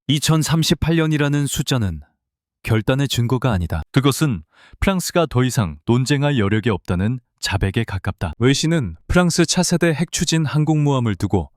2038년이라는 숫자는 결단의 증거가 아니다. 그것은 프랑스가 더 이상 논쟁할 여력이 없다는 자백에 가깝다. 웰시는 프랑스 차세대 핵추진 항공모함을 두고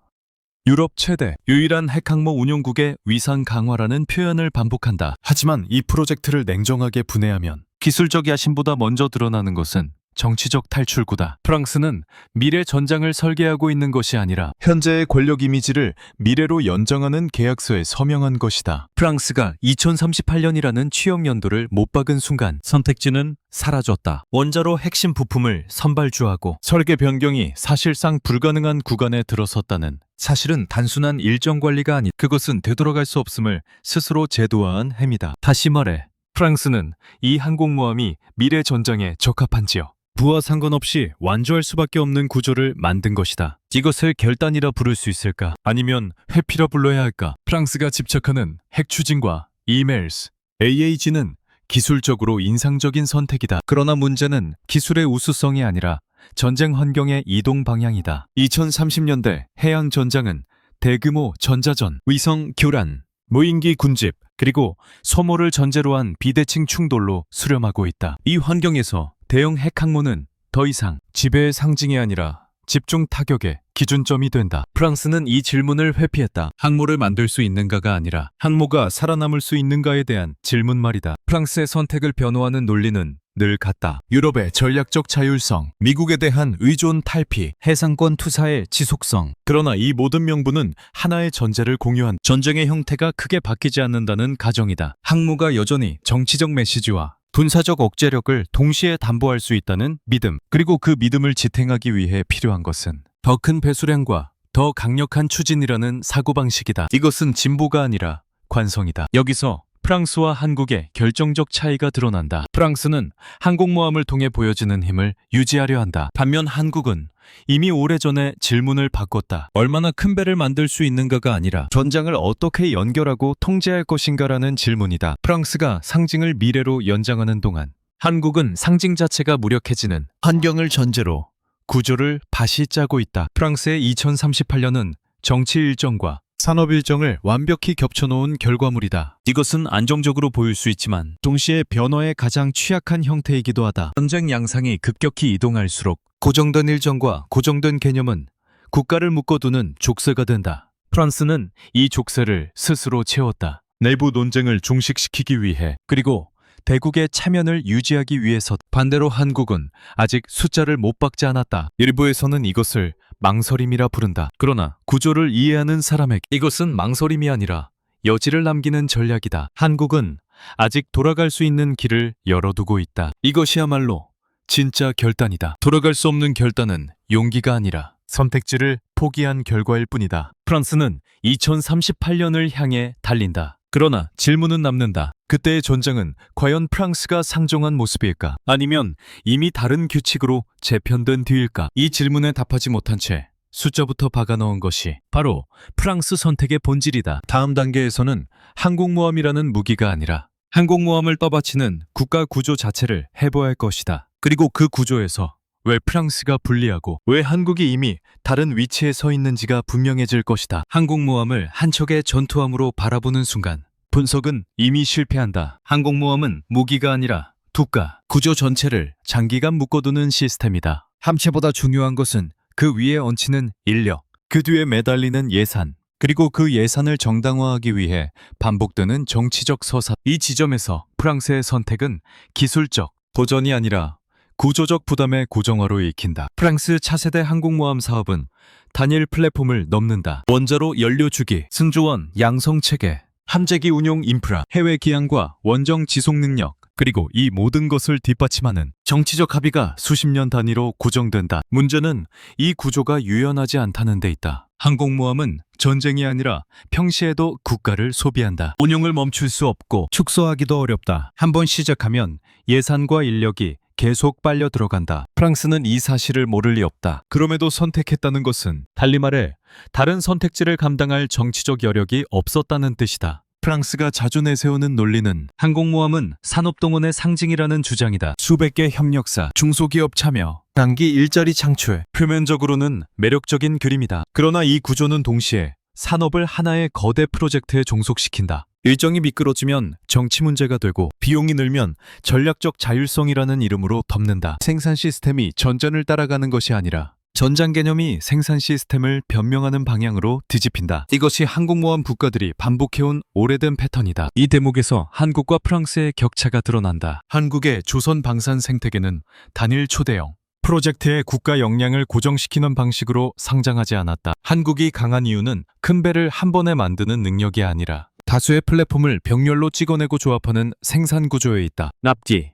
유럽 최대 유일한 핵항모 운용국의 위상 강화라는 표현을 반복한다. 하지만 이 프로젝트를 냉정하게 분해하면 기술적 야심보다 먼저 드러나는 것은 정치적 탈출구다. 프랑스는 미래 전장을 설계하고 있는 것이 아니라 현재의 권력 이미지를 미래로 연장하는 계약서에 서명한 것이다. 프랑스가 2038년이라는 취업 연도를 못 박은 순간 선택지는 사라졌다. 원자로 핵심 부품을 선발주하고 설계 변경이 사실상 불가능한 구간에 들어섰다는 사실은 단순한 일정 관리가 아니, 그것은 되돌아갈 수 없음을 스스로 제도화한 행위다. 다시 말해 프랑스는 이 항공모함이 미래 전장에 적합한지요. 부와 상관없이 완주할 수밖에 없는 구조를 만든 것이다. 이것을 결단이라 부를 수 있을까? 아니면 회피라 불러야 할까? 프랑스가 집착하는 핵추진과 이메일스, AAG는 기술적으로 인상적인 선택이다. 그러나 문제는 기술의 우수성이 아니라 전쟁 환경의 이동 방향이다. 2030년대 해양 전장은 대규모 전자전, 위성 교란, 무인기 군집, 그리고 소모를 전제로 한 비대칭 충돌로 수렴하고 있다. 이 환경에서 대형 핵항모는 더 이상 지배의 상징이 아니라 집중 타격의 기준점이 된다. 프랑스는 이 질문을 회피했다. 항모를 만들 수 있는가가 아니라 항모가 살아남을 수 있는가에 대한 질문 말이다. 프랑스의 선택을 변호하는 논리는 늘 같다. 유럽의 전략적 자율성, 미국에 대한 의존 탈피, 해상권 투사의 지속성. 그러나 이 모든 명분은 하나의 전제를 공유한 전쟁의 형태가 크게 바뀌지 않는다는 가정이다. 항모가 여전히 정치적 메시지와 군사적 억제력을 동시에 담보할 수 있다는 믿음, 그리고 그 믿음을 지탱하기 위해 필요한 것은 더 큰 배수량과 더 강력한 추진이라는 사고방식이다. 이것은 진보가 아니라 관성이다. 여기서 프랑스와 한국의 결정적 차이가 드러난다. 프랑스는 항공모함을 통해 보여지는 힘을 유지하려 한다. 반면 한국은 이미 오래전에 질문을 바꿨다. 얼마나 큰 배를 만들 수 있는가가 아니라 전장을 어떻게 연결하고 통제할 것인가라는 질문이다. 프랑스가 상징을 미래로 연장하는 동안 한국은 상징 자체가 무력해지는 환경을 전제로 구조를 다시 짜고 있다. 프랑스의 2038년은 정치 일정과 산업 일정을 완벽히 겹쳐놓은 결과물이다. 이것은 안정적으로 보일 수 있지만 동시에 변화에 가장 취약한 형태이기도 하다. 전쟁 양상이 급격히 이동할수록 고정된 일정과 고정된 개념은 국가를 묶어두는 족쇄가 된다. 프랑스는 이 족쇄를 스스로 채웠다. 내부 논쟁을 종식시키기 위해, 그리고 대국의 체면을 유지하기 위해서. 반대로 한국은 아직 숫자를 못 박지 않았다. 일부에서는 이것을 망설임이라 부른다. 그러나 구조를 이해하는 사람에게 이것은 망설임이 아니라 여지를 남기는 전략이다. 한국은 아직 돌아갈 수 있는 길을 열어두고 있다. 이것이야말로 진짜 결단이다. 돌아갈 수 없는 결단은 용기가 아니라 선택지를 포기한 결과일 뿐이다. 프랑스는 2038년을 향해 달린다. 그러나 질문은 남는다. 그때의 전장은 과연 프랑스가 상정한 모습일까? 아니면 이미 다른 규칙으로 재편된 뒤일까? 이 질문에 답하지 못한 채 숫자부터 박아넣은 것이 바로 프랑스 선택의 본질이다. 다음 단계에서는 항공모함이라는 무기가 아니라 항공모함을 떠받치는 국가 구조 자체를 해보아야 할 것이다. 그리고 그 구조에서 왜 프랑스가 불리하고 왜 한국이 이미 다른 위치에 서 있는지가 분명해질 것이다. 항공모함을 한 척의 전투함으로 바라보는 순간 분석은 이미 실패한다. 항공모함은 무기가 아니라 국가 구조 전체를 장기간 묶어두는 시스템이다. 함체보다 중요한 것은 그 위에 얹히는 인력, 그 뒤에 매달리는 예산, 그리고 그 예산을 정당화하기 위해 반복되는 정치적 서사. 이 지점에서 프랑스의 선택은 기술적 도전이 아니라 구조적 부담의 고정화로 읽힌다. 프랑스 차세대 항공모함 사업은 단일 플랫폼을 넘는다. 원자로 연료 주기, 승조원, 양성 체계, 함재기 운용 인프라, 해외 기항과 원정 지속 능력, 그리고 이 모든 것을 뒷받침하는 정치적 합의가 수십 년 단위로 고정된다. 문제는 이 구조가 유연하지 않다는 데 있다. 항공모함은 전쟁이 아니라 평시에도 국가를 소비한다. 운용을 멈출 수 없고 축소하기도 어렵다. 한번 시작하면 예산과 인력이 계속 빨려 들어간다. 프랑스는 이 사실을 모를 리 없다. 그럼에도 선택했다는 것은 달리 말해 다른 선택지를 감당할 정치적 여력이 없었다는 뜻이다. 프랑스가 자주 내세우는 논리는 항공모함은 산업동원의 상징이라는 주장이다. 수백 개 협력사, 중소기업 참여, 단기 일자리 창출, 표면적으로는 매력적인 그림이다. 그러나 이 구조는 동시에 산업을 하나의 거대 프로젝트에 종속시킨다. 일정이 미끄러지면 정치 문제가 되고 비용이 늘면 전략적 자율성이라는 이름으로 덮는다. 생산 시스템이 전전을 따라가는 것이 아니라 전장 개념이 생산 시스템을 변명하는 방향으로 뒤집힌다. 이것이 항공모함 국가들이 반복해온 오래된 패턴이다. 이 대목에서 한국과 프랑스의 격차가 드러난다. 한국의 조선 방산 생태계는 단일 초대형 프로젝트의 국가 역량을 고정시키는 방식으로 상장하지 않았다. 한국이 강한 이유는 큰 배를 한 번에 만드는 능력이 아니라 다수의 플랫폼을 병렬로 찍어내고 조합하는 생산 구조에 있다. 납기,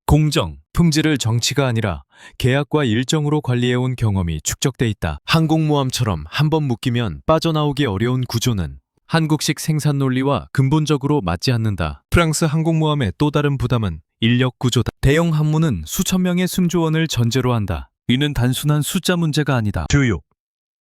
공정, 품질을 정치가 아니라 계약과 일정으로 관리해온 경험이 축적돼 있다. 항공모함처럼 한 번 묶이면 빠져나오기 어려운 구조는 한국식 생산 논리와 근본적으로 맞지 않는다. 프랑스 항공모함의 또 다른 부담은 인력 구조다. 대형 항모는 수천 명의 승조원을 전제로 한다. 이는 단순한 숫자 문제가 아니다. 교육,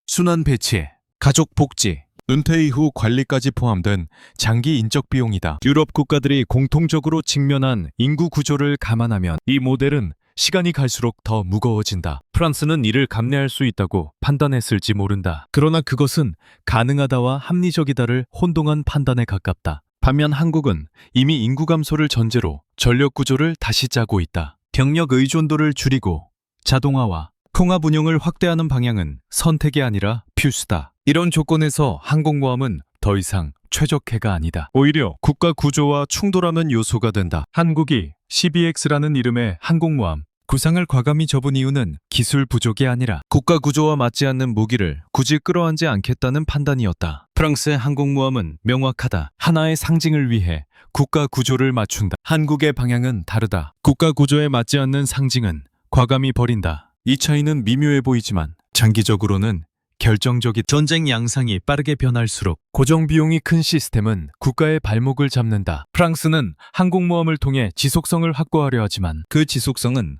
순환 배치, 가족 복지, 은퇴 이후 관리까지 포함된 장기 인적 비용이다. 유럽 국가들이 공통적으로 직면한 인구 구조를 감안하면 이 모델은 시간이 갈수록 더 무거워진다. 프랑스는 이를 감내할 수 있다고 판단했을지 모른다. 그러나 그것은 가능하다와 합리적이다를 혼동한 판단에 가깝다. 반면 한국은 이미 인구 감소를 전제로 전력 구조를 다시 짜고 있다. 병력 의존도를 줄이고 자동화와 통합 운영을 확대하는 방향은 선택이 아니라 필수다. 이런 조건에서 항공모함은 더 이상 최적해가 아니다. 오히려 국가 구조와 충돌하는 요소가 된다. 한국이 CBX라는 이름의 항공모함 구상을 과감히 접은 이유는 기술 부족이 아니라 국가 구조와 맞지 않는 무기를 굳이 끌어안지 않겠다는 판단이었다. 프랑스의 항공모함은 명확하다. 하나의 상징을 위해 국가 구조를 맞춘다. 한국의 방향은 다르다. 국가 구조에 맞지 않는 상징은 과감히 버린다. 이 차이는 미묘해 보이지만 장기적으로는 결정적인 전쟁 양상이 빠르게 변할수록 고정 비용이 큰 시스템은 국가의 발목을 잡는다. 프랑스는 항공모함을 통해 지속성을 확보하려 하지만 그 지속성은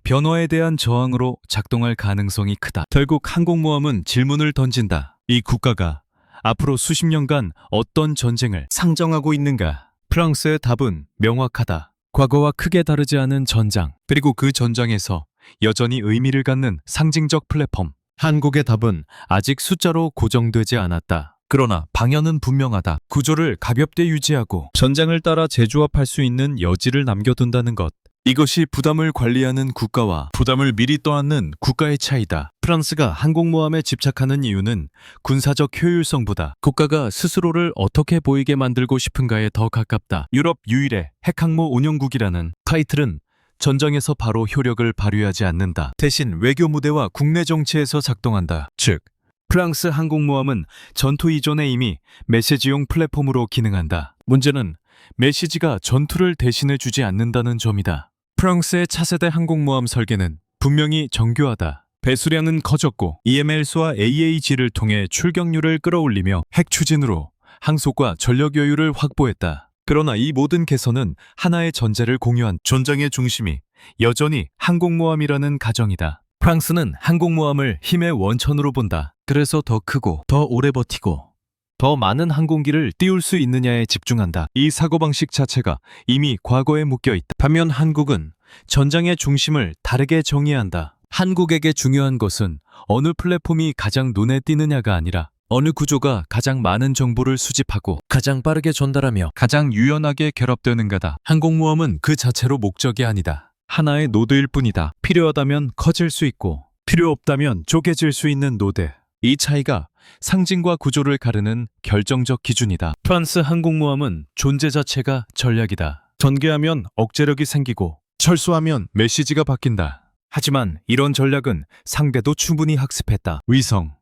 변화에 대한 저항으로 작동할 가능성이 크다. 결국 항공모함은 질문을 던진다. 이 국가가 앞으로 수십 년간 어떤 전쟁을 상정하고 있는가? 프랑스의 답은 명확하다. 과거와 크게 다르지 않은 전장, 그리고 그 전장에서 여전히 의미를 갖는 상징적 플랫폼. 한국의 답은 아직 숫자로 고정되지 않았다. 그러나 방향은 분명하다. 구조를 가볍게 유지하고 전장을 따라 재조합할 수 있는 여지를 남겨둔다는 것. 이것이 부담을 관리하는 국가와 부담을 미리 떠안는 국가의 차이다. 프랑스가 항공모함에 집착하는 이유는 군사적 효율성보다 국가가 스스로를 어떻게 보이게 만들고 싶은가에 더 가깝다. 유럽 유일의 핵항모 운영국이라는 타이틀은 전장에서 바로 효력을 발휘하지 않는다. 대신 외교 무대와 국내 정치에서 작동한다. 즉, 프랑스 항공모함은 전투 이전에 이미 메시지용 플랫폼으로 기능한다. 문제는 메시지가 전투를 대신해 주지 않는다는 점이다. 프랑스의 차세대 항공모함 설계는 분명히 정교하다. 배수량은 커졌고 EML수와 AAG를 통해 출격률을 끌어올리며 핵 추진으로 항속과 전력 여유를 확보했다. 그러나 이 모든 개선은 하나의 전제를 공유한 전장의 중심이 여전히 항공모함이라는 가정이다. 프랑스는 항공모함을 힘의 원천으로 본다. 그래서 더 크고 더 오래 버티고 더 많은 항공기를 띄울 수 있느냐에 집중한다. 이 사고방식 자체가 이미 과거에 묶여있다. 반면 한국은 전장의 중심을 다르게 정의한다. 한국에게 중요한 것은 어느 플랫폼이 가장 눈에 띄느냐가 아니라 어느 구조가 가장 많은 정보를 수집하고 가장 빠르게 전달하며 가장 유연하게 결합되는가다. 항공모함은 그 자체로 목적이 아니다. 하나의 노드일 뿐이다. 필요하다면 커질 수 있고 필요 없다면 쪼개질 수 있는 노드. 이 차이가 상징과 구조를 가르는 결정적 기준이다. 프랑스 항공모함은 존재 자체가 전략이다. 전개하면 억제력이 생기고 철수하면 메시지가 바뀐다. 하지만 이런 전략은 상대도 충분히 학습했다. 위성,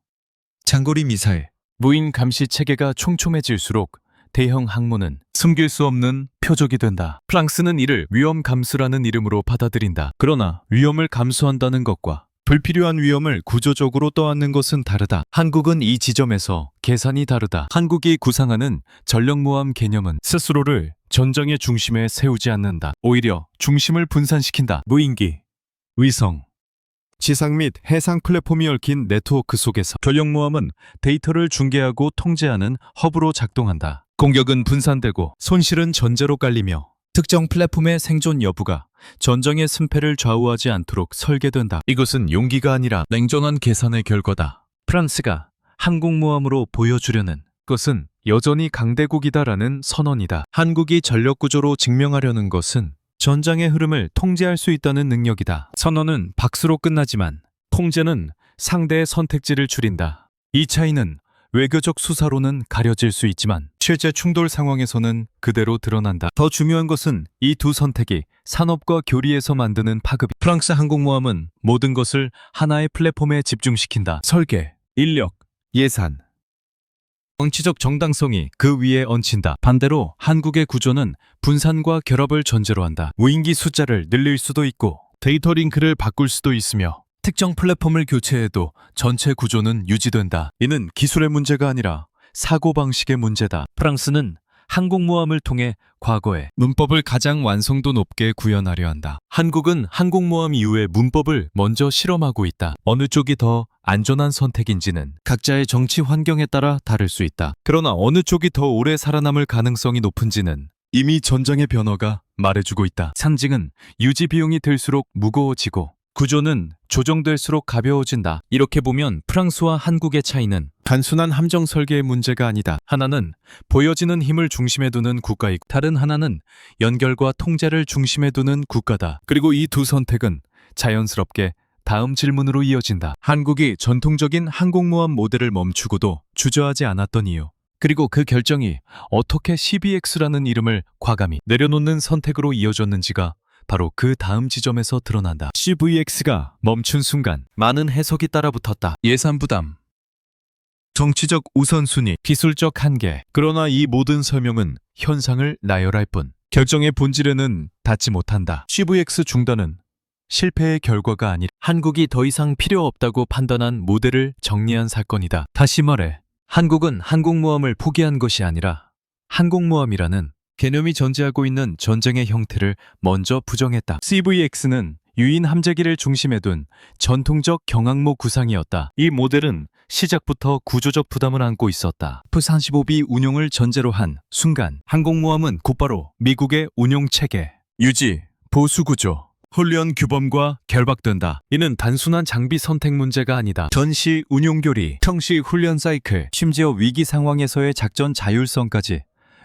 장거리 미사일, 무인 감시 체계가 촘촘해질수록 대형 항모는 숨길 수 없는 표적이 된다. 프랑스는 이를 위험 감수라는 이름으로 받아들인다. 그러나 위험을 감수한다는 것과 불필요한 위험을 구조적으로 떠안는 것은 다르다. 한국은 이 지점에서 계산이 다르다. 한국이 구상하는 전력모함 개념은 스스로를 전장의 중심에 세우지 않는다. 오히려 중심을 분산시킨다. 무인기, 위성, 지상 및 해상 플랫폼이 얽힌 네트워크 속에서 전력모함은 데이터를 중계하고 통제하는 허브로 작동한다. 공격은 분산되고 손실은 전제로 깔리며 특정 플랫폼의 생존 여부가 전장의 승패를 좌우하지 않도록 설계된다. 이것은 용기가 아니라 냉정한 계산의 결과다. 프랑스가 항공모함으로 보여주려는 것은 여전히 강대국이다라는 선언이다. 한국이 전력구조로 증명하려는 것은 전장의 흐름을 통제할 수 있다는 능력이다. 선언은 박수로 끝나지만 통제는 상대의 선택지를 줄인다. 이 차이는 외교적 수사로는 가려질 수 있지만 실제 충돌 상황에서는 그대로 드러난다. 더 중요한 것은 이 두 선택이 산업과 교리에서 만드는 파급. 프랑스 항공모함은 모든 것을 하나의 플랫폼에 집중시킨다. 설계, 인력, 예산, 정치적 정당성이 그 위에 얹힌다. 반대로 한국의 구조는 분산과 결합을 전제로 한다. 무인기 숫자를 늘릴 수도 있고 데이터 링크를 바꿀 수도 있으며 특정 플랫폼을 교체해도 전체 구조는 유지된다. 이는 기술의 문제가 아니라 사고방식의 문제다. 프랑스는 항공모함을 통해 과거의 문법을 가장 완성도 높게 구현하려 한다. 한국은 항공모함 이후의 문법을 먼저 실험하고 있다. 어느 쪽이 더 안전한 선택인지는 각자의 정치 환경에 따라 다를 수 있다. 그러나 어느 쪽이 더 오래 살아남을 가능성이 높은지는 이미 전장의 변화가 말해주고 있다. 상징은 유지 비용이 들수록 무거워지고 구조는 조정될수록 가벼워진다. 이렇게 보면 프랑스와 한국의 차이는 단순한 함정 설계의 문제가 아니다. 하나는 보여지는 힘을 중심에 두는 국가이고 다른 하나는 연결과 통제를 중심에 두는 국가다. 그리고 이 두 선택은 자연스럽게 다음 질문으로 이어진다. 한국이 전통적인 항공모함 모델을 멈추고도 주저하지 않았던 이유. 그리고 그 결정이 어떻게 CBX라는 이름을 과감히 내려놓는 선택으로 이어졌는지가 바로 그 다음 지점에서 드러난다. CVX가 멈춘 순간 많은 해석이 따라붙었다. 예산 부담, 정치적 우선순위, 기술적 한계. 그러나 이 모든 설명은 현상을 나열할 뿐 결정의 본질에는 닿지 못한다. CVX 중단은 실패의 결과가 아니라 한국이 더 이상 필요 없다고 판단한 모델을 정리한 사건이다. 다시 말해 한국은 항공모함을 포기한 것이 아니라 항공모함이라는 개념이 전제하고 있는 전쟁의 형태를 먼저 부정했다. CVX는 유인 함재기를 중심에 둔 전통적 경항모 구상이었다. 이 모델은 시작부터 구조적 부담을 안고 있었다. F-35B 운용을 전제로 한 순간 항공모함은 곧바로 미국의 운용 체계, 유지, 보수 구조, 훈련 규범과 결박된다. 이는 단순한 장비 선택 문제가 아니다. 전시 운용 교리, 평시 훈련 사이클, 심지어 위기 상황에서의 작전 자율성까지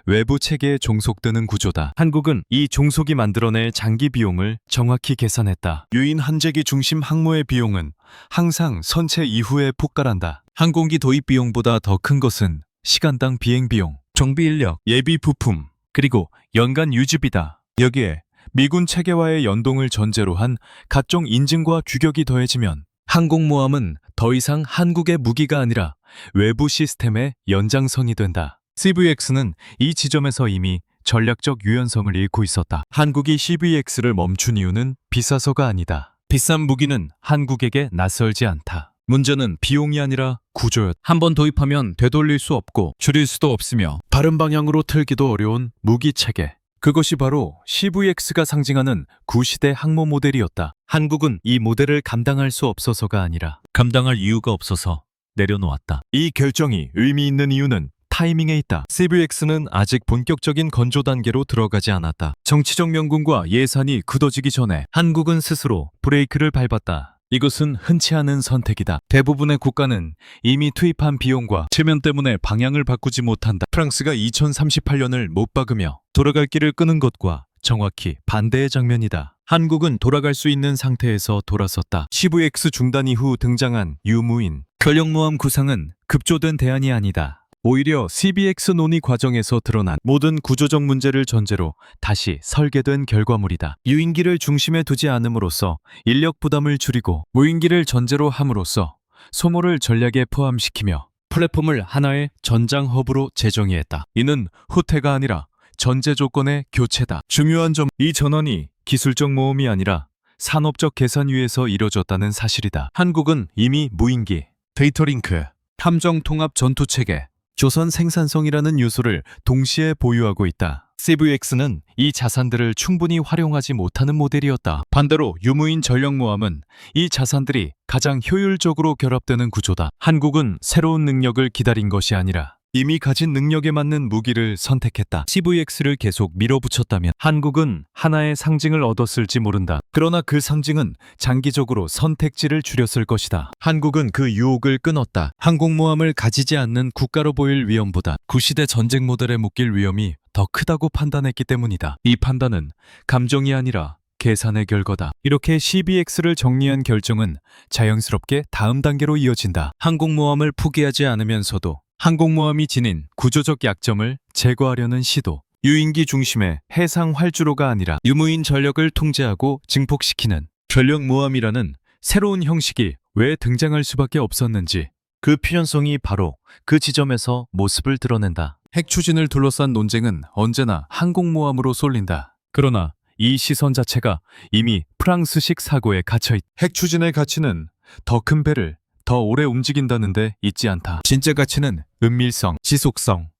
외부 체계에 종속되는 구조다. 한국은 이 종속이 만들어낼 장기 비용을 정확히 계산했다. 유인 함재기 중심 항모의 비용은 항상 선체 이후에 폭발한다. 항공기 도입 비용보다 더 큰 것은 시간당 비행 비용, 정비 인력, 예비 부품, 그리고 연간 유지비다. 여기에 미군 체계와의 연동을 전제로 한 각종 인증과 규격이 더해지면 항공모함은 더 이상 한국의 무기가 아니라 외부 시스템의 연장선이 된다. CVX는 이 지점에서 이미 전략적 유연성을 잃고 있었다. 한국이 CVX를 멈춘 이유는 비싸서가 아니다. 비싼 무기는 한국에게 낯설지 않다. 문제는 비용이 아니라 구조였다. 한번 도입하면 되돌릴 수 없고 줄일 수도 없으며 다른 방향으로 틀기도 어려운 무기 체계. 그것이 바로 CVX가 상징하는 구시대 항모 모델이었다. 한국은 이 모델을 감당할 수 없어서가 아니라 감당할 이유가 없어서 내려놓았다. 이 결정이 의미 있는 이유는 타이밍에 있다. CVX는 아직 본격적인 건조 단계로 들어가지 않았다. 정치적 명분과 예산이 굳어지기 전에 한국은 스스로 브레이크를 밟았다. 이것은 흔치 않은 선택이다. 대부분의 국가는 이미 투입한 비용과 체면 때문에 방향을 바꾸지 못한다. 프랑스가 2038년을 못 박으며 돌아갈 길을 끄는 것과 정확히 반대의 장면이다. 한국은 돌아갈 수 있는 상태에서 돌아섰다. CVX 중단 이후 등장한 유무인, 전력모함 구상은 급조된 대안이 아니다. 오히려 CBX 논의 과정에서 드러난 모든 구조적 문제를 전제로 다시 설계된 결과물이다. 유인기를 중심에 두지 않음으로써 인력 부담을 줄이고 무인기를 전제로 함으로써 소모를 전략에 포함시키며 플랫폼을 하나의 전장 허브로 재정의했다. 이는 후퇴가 아니라 전제 조건의 교체다. 중요한 점, 이 전환이 기술적 모험이 아니라 산업적 계산 위에서 이뤄졌다는 사실이다. 한국은 이미 무인기, 데이터 링크, 함정 통합 전투체계, 조선 생산성이라는 요소를 동시에 보유하고 있다. CVX는 이 자산들을 충분히 활용하지 못하는 모델이었다. 반대로 유무인 전력모함은 이 자산들이 가장 효율적으로 결합되는 구조다. 한국은 새로운 능력을 기다린 것이 아니라 이미 가진 능력에 맞는 무기를 선택했다. CVX를 계속 밀어붙였다면 한국은 하나의 상징을 얻었을지 모른다. 그러나 그 상징은 장기적으로 선택지를 줄였을 것이다. 한국은 그 유혹을 끊었다. 항공모함을 가지지 않는 국가로 보일 위험보다 구시대 전쟁 모델에 묶일 위험이 더 크다고 판단했기 때문이다. 이 판단은 감정이 아니라 계산의 결과다. 이렇게 CBX를 정리한 결정은 자연스럽게 다음 단계로 이어진다. 항공모함을 포기하지 않으면서도 항공모함이 지닌 구조적 약점을 제거하려는 시도. 유인기 중심의 해상 활주로가 아니라 유무인 전력을 통제하고 증폭시키는 전력모함이라는 새로운 형식이 왜 등장할 수밖에 없었는지, 그 필연성이 바로 그 지점에서 모습을 드러낸다. 핵추진을 둘러싼 논쟁은 언제나 항공모함으로 쏠린다. 그러나 이 시선 자체가 이미 프랑스식 사고에 갇혀있다. 핵추진의 가치는 더 큰 배를 더 오래 움직인다는데 있지 않다. 진짜 가치는 은밀성, 지속성,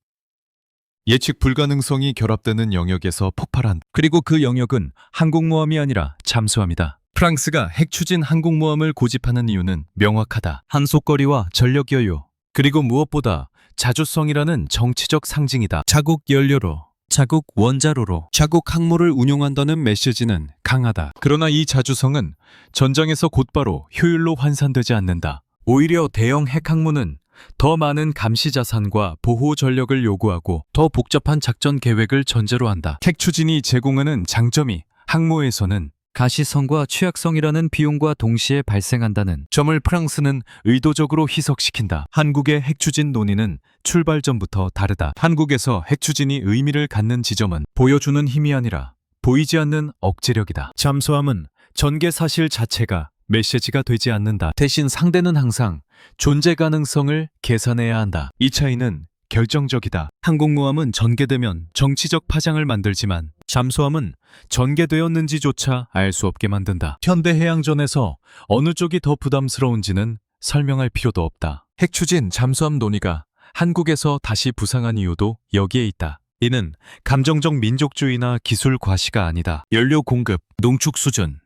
예측 불가능성이 결합되는 영역에서 폭발한다. 그리고 그 영역은 항공모함이 아니라 잠수함이다. 프랑스가 핵추진 항공모함을 고집하는 이유는 명확하다. 한속거리와 전력 여유, 그리고 무엇보다 자주성이라는 정치적 상징이다. 자국 연료로, 자국 원자로로, 자국 항모를 운용한다는 메시지는 강하다. 그러나 이 자주성은 전장에서 곧바로 효율로 환산되지 않는다. 오히려 대형 핵항모는 더 많은 감시 자산과 보호 전력을 요구하고 더 복잡한 작전 계획을 전제로 한다. 핵추진이 제공하는 장점이 항모에서는 가시성과 취약성이라는 비용과 동시에 발생한다는 점을 프랑스는 의도적으로 희석시킨다. 한국의 핵추진 논의는 출발 전부터 다르다. 한국에서 핵추진이 의미를 갖는 지점은 보여주는 힘이 아니라 보이지 않는 억제력이다. 잠수함은 전개 사실 자체가 메시지가 되지 않는다. 대신 상대는 항상 존재 가능성을 계산해야 한다. 이 차이는 결정적이다. 항공모함은 전개되면 정치적 파장을 만들지만 잠수함은 전개되었는지조차 알 수 없게 만든다. 현대해양전에서 어느 쪽이 더 부담스러운지는 설명할 필요도 없다. 핵추진 잠수함 논의가 한국에서 다시 부상한 이유도 여기에 있다. 이는 감정적 민족주의나 기술 과시가 아니다. 연료 공급, 농축 수준,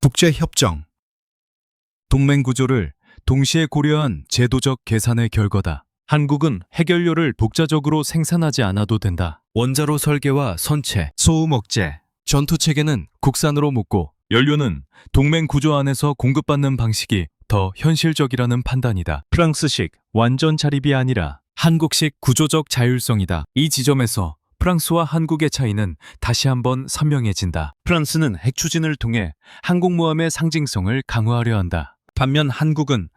국제협정, 동맹 구조를 동시에 고려한 제도적 계산의 결과다. 한국은 핵연료를 독자적으로 생산하지 않아도 된다. 원자로 설계와 선체, 소음 억제, 전투체계는 국산으로 묻고 연료는 동맹 구조 안에서 공급받는 방식이 더 현실적이라는 판단이다. 프랑스식 완전 자립이 아니라 한국식 구조적 자율성이다. 이 지점에서 프랑스와 한국의 차이는 다시 한번 선명해진다. 프랑스는 핵추진을 통해 항공모함의 상징성을 강화하려 한다. 반면 한국은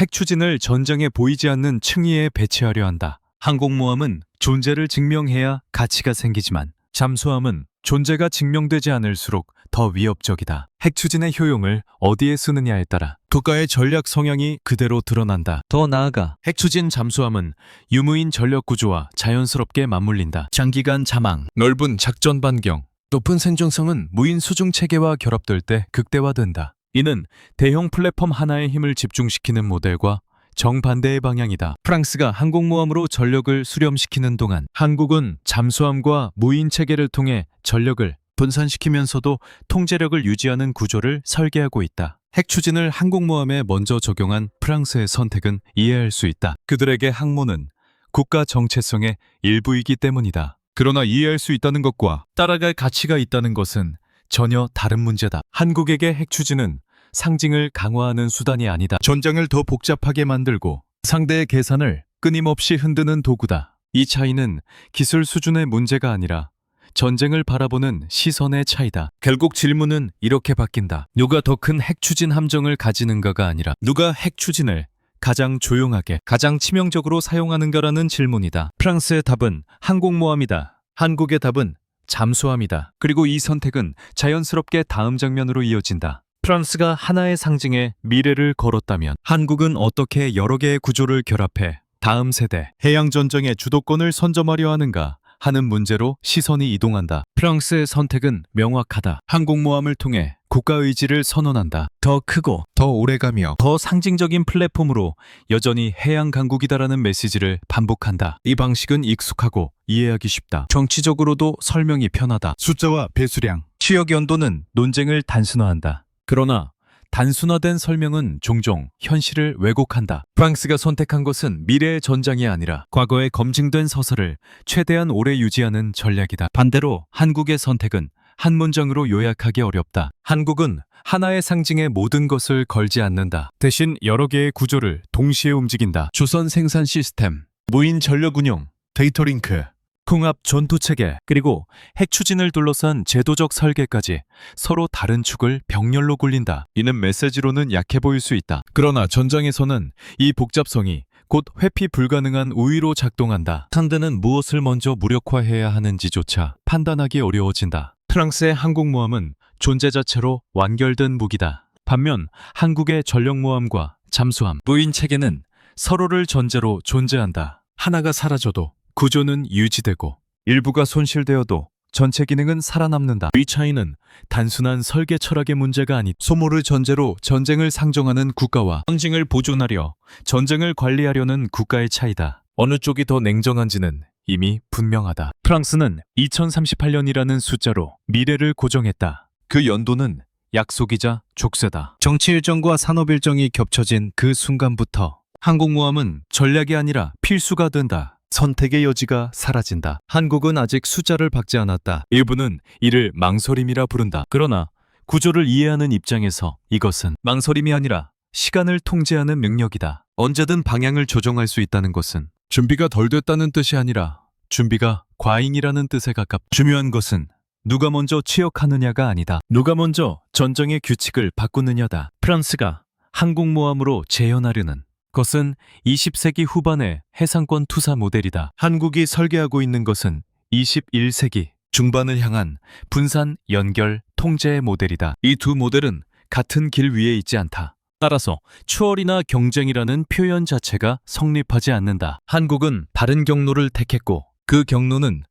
핵추진을 전장에 보이지 않는 층위에 배치하려 한다. 항공모함은 존재를 증명해야 가치가 생기지만 잠수함은 존재가 증명되지 않을수록 더 위협적이다. 핵추진의 효용을 어디에 쓰느냐에 따라 국가의 전략 성향이 그대로 드러난다. 더 나아가 핵추진 잠수함은 유무인 전력 구조와 자연스럽게 맞물린다. 장기간 잠항, 넓은 작전 반경, 높은 생존성은 무인 수중 체계와 결합될 때 극대화된다. 이는 대형 플랫폼 하나에 힘을 집중시키는 모델과 정반대의 방향이다. 프랑스가 항공모함으로 전력을 수렴시키는 동안 한국은 잠수함과 무인 체계를 통해 전력을 분산시키면서도 통제력을 유지하는 구조를 설계하고 있다. 핵추진을 항공모함에 먼저 적용한 프랑스의 선택은 이해할 수 있다. 그들에게 항모는 국가 정체성의 일부이기 때문이다. 그러나 이해할 수 있다는 것과 따라갈 가치가 있다는 것은 전혀 다른 문제다. 한국에게 핵추진은 상징을 강화하는 수단이 아니다. 전장을 더 복잡하게 만들고 상대의 계산을 끊임없이 흔드는 도구다. 이 차이는 기술 수준의 문제가 아니라 전쟁을 바라보는 시선의 차이다. 결국 질문은 이렇게 바뀐다. 누가 더 큰 핵추진 함정을 가지는가가 아니라 누가 핵추진을 가장 조용하게, 가장 치명적으로 사용하는가라는 질문이다. 프랑스의 답은 항공모함이다. 한국의 답은 잠수함이다. 그리고 이 선택은 자연스럽게 다음 장면으로 이어진다. 프랑스가 하나의 상징에 미래를 걸었다면 한국은 어떻게 여러 개의 구조를 결합해 다음 세대 해양전쟁의 주도권을 선점하려 하는가 하는 문제로 시선이 이동한다. 프랑스의 선택은 명확하다. 항공모함을 통해 국가의지를 선언한다. 더 크고 더 오래가며 더 상징적인 플랫폼으로 여전히 해양 강국이다라는 메시지를 반복한다. 이 방식은 익숙하고 이해하기 쉽다. 정치적으로도 설명이 편하다. 숫자와 배수량, 취역 연도는 논쟁을 단순화한다. 그러나 단순화된 설명은 종종 현실을 왜곡한다. 프랑스가 선택한 것은 미래의 전장이 아니라 과거에 검증된 서설을 최대한 오래 유지하는 전략이다. 반대로 한국의 선택은 한 문장으로 요약하기 어렵다. 한국은 하나의 상징에 모든 것을 걸지 않는다. 대신 여러 개의 구조를 동시에 움직인다. 조선 생산 시스템, 무인 전력 운영, 데이터 링크, 통합 전투 체계, 그리고 핵 추진을 둘러싼 제도적 설계까지 서로 다른 축을 병렬로 굴린다. 이는 메시지로는 약해 보일 수 있다. 그러나 전장에서는 이 복잡성이 곧 회피 불가능한 우위로 작동한다. 상대는 무엇을 먼저 무력화해야 하는지조차 판단하기 어려워진다. 프랑스의 항공모함은 존재 자체로 완결된 무기다. 반면 한국의 전력모함과 잠수함, 무인 체계는 서로를 전제로 존재한다. 하나가 사라져도 구조는 유지되고 일부가 손실되어도 전체 기능은 살아남는다. 이 차이는 단순한 설계 철학의 문제가 아니, 소모를 전제로 전쟁을 상정하는 국가와 상징을 보존하려 전쟁을 관리하려는 국가의 차이다. 어느 쪽이 더 냉정한지는 이미 분명하다. 프랑스는 2038년이라는 숫자로 미래를 고정했다. 그 연도는 약속이자 족쇄다. 정치 일정과 산업 일정이 겹쳐진 그 순간부터 항공모함은 전략이 아니라 필수가 된다. 선택의 여지가 사라진다. 한국은 아직 숫자를 박지 않았다. 일부는 이를 망설임이라 부른다. 그러나 구조를 이해하는 입장에서 이것은 망설임이 아니라 시간을 통제하는 능력이다. 언제든 방향을 조정할 수 있다는 것은 준비가 덜 됐다는 뜻이 아니라 준비가 과잉이라는 뜻에 가깝다. 중요한 것은 누가 먼저 취역하느냐가 아니다. 누가 먼저 전쟁의 규칙을 바꾸느냐다. 프랑스가 항공모함으로 재현하려는 것은 20세기 후반의 해상권 투사 모델이다. 한국이 설계하고 있는 것은 21세기 중반을 향한 분산, 연결, 통제의 모델이다. 이 두 모델은 같은 길 위에 있지 않다. 따라서 추월이나 경쟁이라는 표현 자체가 성립하지 않는다. 한국은 다른 경로를 택했고 그 경로는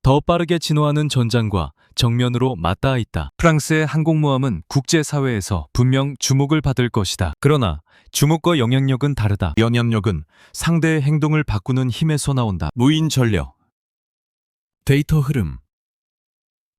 더 빠르게 진화하는 전장과 정면으로 맞닿아 있다. 프랑스의 항공모함은 국제사회에서 분명 주목을 받을 것이다. 그러나 주목과 영향력은 다르다. 영향력은 상대의 행동을 바꾸는 힘에서 나온다. 무인 전력, 데이터 흐름,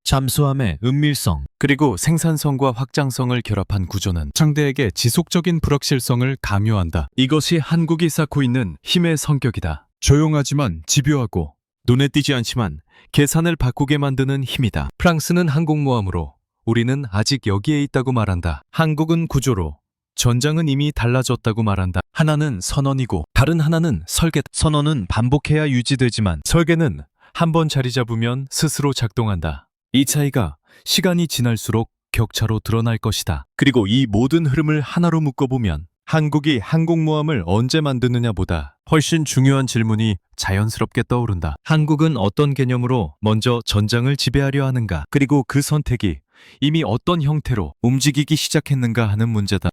잠수함의 은밀성, 그리고 생산성과 확장성을 결합한 구조는 상대에게 지속적인 불확실성을 강요한다. 이것이 한국이 쌓고 있는 힘의 성격이다. 조용하지만 집요하고 눈에 띄지 않지만 계산을 바꾸게 만드는 힘이다. 프랑스는 항공모함으로 우리는 아직 여기에 있다고 말한다. 한국은 구조로 전장은 이미 달라졌다고 말한다. 하나는 선언이고 다른 하나는 설계. 선언은 반복해야 유지되지만 설계는 한번 자리 잡으면 스스로 작동한다. 이 차이가 시간이 지날수록 격차로 드러날 것이다. 그리고 이 모든 흐름을 하나로 묶어보면 한국이 항공모함을 언제 만드느냐보다 훨씬 중요한 질문이 자연스럽게 떠오른다. 한국은 어떤 개념으로 먼저 전장을 지배하려 하는가? 그리고 그 선택이 이미 어떤 형태로 움직이기 시작했는가 하는 문제다.